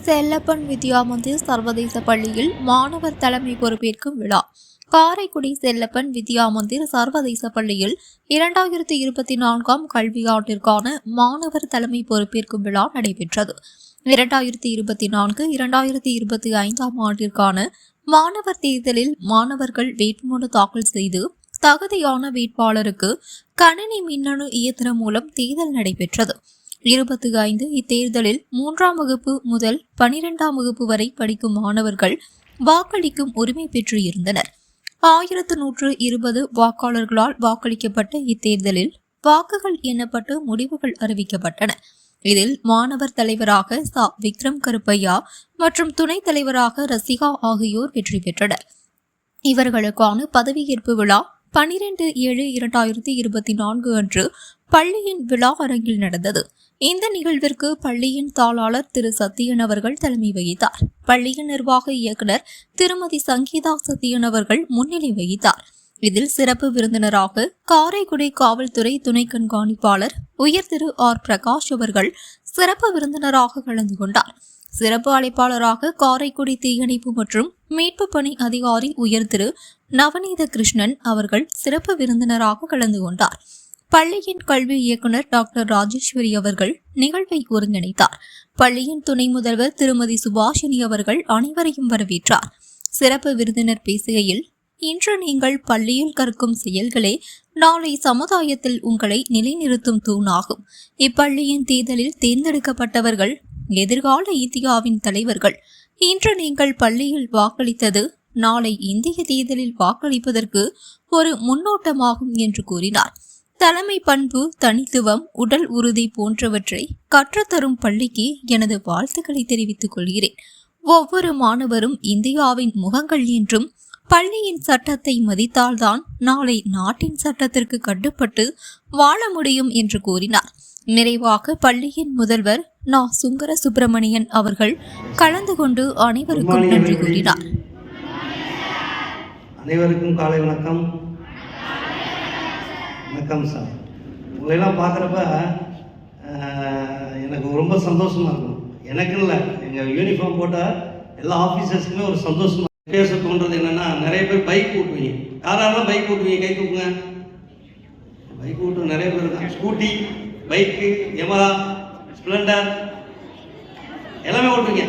செல்லப்பன் வித்யா மந்திர் சர்வதேச பள்ளியில் மாணவர் தலைமை பொறுப்பேற்கும் விழா. காரைக்குடி செல்லப்பன் வித்யா மந்திர் சர்வதேச பள்ளியில் 2024 கல்வியாண்டிற்கான மாணவர் தலைமை பொறுப்பேற்கும் விழா நடைபெற்றது. 2024-2025 ஆண்டிற்கான மாணவர் தேர்தலில் மாணவர்கள் வேட்புமனு தாக்கல் செய்து தகுதியான வேட்பாளருக்கு கணினி மின்னணு இயந்திரம் மூலம் தேர்தல் நடைபெற்றது. 25 இத்தேர்தலில் 3ஆம் வகுப்பு முதல் 12ஆம் வகுப்பு வரை படிக்கும் மாணவர்கள் வாக்களிக்கும் உரிமை பெற்று இருந்தனர். 1120 வாக்காளர்களால் வாக்களிக்கப்பட்ட இத்தேர்தலில் வாக்குகள் எண்ணப்பட்டு முடிவுகள் அறிவிக்கப்பட்டன. இதில் மாணவர் தலைவராக விக்ரம் கருப்பையா மற்றும் துணைத் தலைவராக ரசிகா ஆகியோர் வெற்றி பெற்றனர். இவர்களுக்கான பதவியேற்பு விழா 12/7/2024 அன்று பள்ளியின் விழா அரங்கில் நடந்தது. இந்த நிகழ்விற்கு பள்ளியின் தாளாளர் திரு சத்தியன் அவர்கள் தலைமை வகித்தார். பள்ளியின் நிர்வாக இயக்குனர் திருமதி சங்கீதா சத்தியன் அவர்கள் முன்னிலை வகித்தார். இதில் சிறப்பு விருந்தினராக காரைக்குடி காவல்துறை துணை கண்காணிப்பாளர் உயர் திரு ஆர் பிரகாஷ் அவர்கள் சிறப்பு விருந்தினராக கலந்து கொண்டார். சிறப்பு அழைப்பாளராக காரைக்குடி தீயணைப்பு மற்றும் மீட்பு பணி அதிகாரி உயர் திரு நவநீத கிருஷ்ணன் அவர்கள் சிறப்பு விருந்தினராக கலந்து கொண்டார். பள்ளியின் கல்வி இயக்குனர் டாக்டர் ராஜேஸ்வரி அவர்கள் நிகழ்வை ஒருங்கிணைத்தார். பள்ளியின் துணை முதல்வர் திருமதி சுபாஷினி அவர்கள் அனைவரையும் வரவேற்றார். சிறப்பு விருந்தினர் பேசுகையில், இன்று நீங்கள் பள்ளியில் கற்கும் செயல்களே நாளை சமுதாயத்தில் உங்களை நிலைநிறுத்தும் தூணாகும். இப்பள்ளியின் தேர்தலில் தேர்ந்தெடுக்கப்பட்டவர்கள் எதிர்கால இந்தியாவின் தலைவர்கள். இன்று நீங்கள் பள்ளியில் வாக்களித்தது நாளை இந்திய தேர்தலில் வாக்களிப்பதற்கு ஒரு முன்னோட்டமாகும் என்று கூறினார். தலைமை பண்பு, தனித்துவம், உடல் உறுதி போன்றவற்றை கற்றுத்தரும் பள்ளிக்கு எனது வாழ்த்துக்களை தெரிவித்துக் கொள்கிறேன். ஒவ்வொரு மாணவரும் இந்தியாவின் முகங்கள் என்றும் பள்ளியின் சட்டத்தை மதித்தால்தான் நாளை நாட்டின் சட்டத்திற்கு கட்டுப்பட்டு வாழ முடியும் என்று கூறினார். நிறைவாக பள்ளியின் முதல்வர் சுங்கர சுப்பிரமணியன் அவர்கள் கலந்து கொண்டு அனைவருக்கும் நன்றி கூறினார். அனைவருக்கும் காலை வணக்கம். வணக்கம் சார். உங்களெல்லாம் பார்க்குறப்ப எனக்கு ரொம்ப சந்தோஷமாக இருக்கும். எனக்கு இல்லை, எங்கள் யூனிஃபார்ம் போட்டால் எல்லா ஆஃபீஸர்ஸுக்குமே ஒரு சந்தோஷமாக பேச தோன்றது என்னென்னா, நிறைய பேர் பைக் ஓட்டுவீங்க. யாரெல்லாம் பைக் ஓட்டுவீங்க? கை தூக்குங்க. பைக் ஓட்டு நிறைய பேர் இருக்காங்க. ஸ்கூட்டி, பைக்கு, யமரா, ஸ்ப்ளெண்டர் எல்லாமே ஓட்டுவீங்க.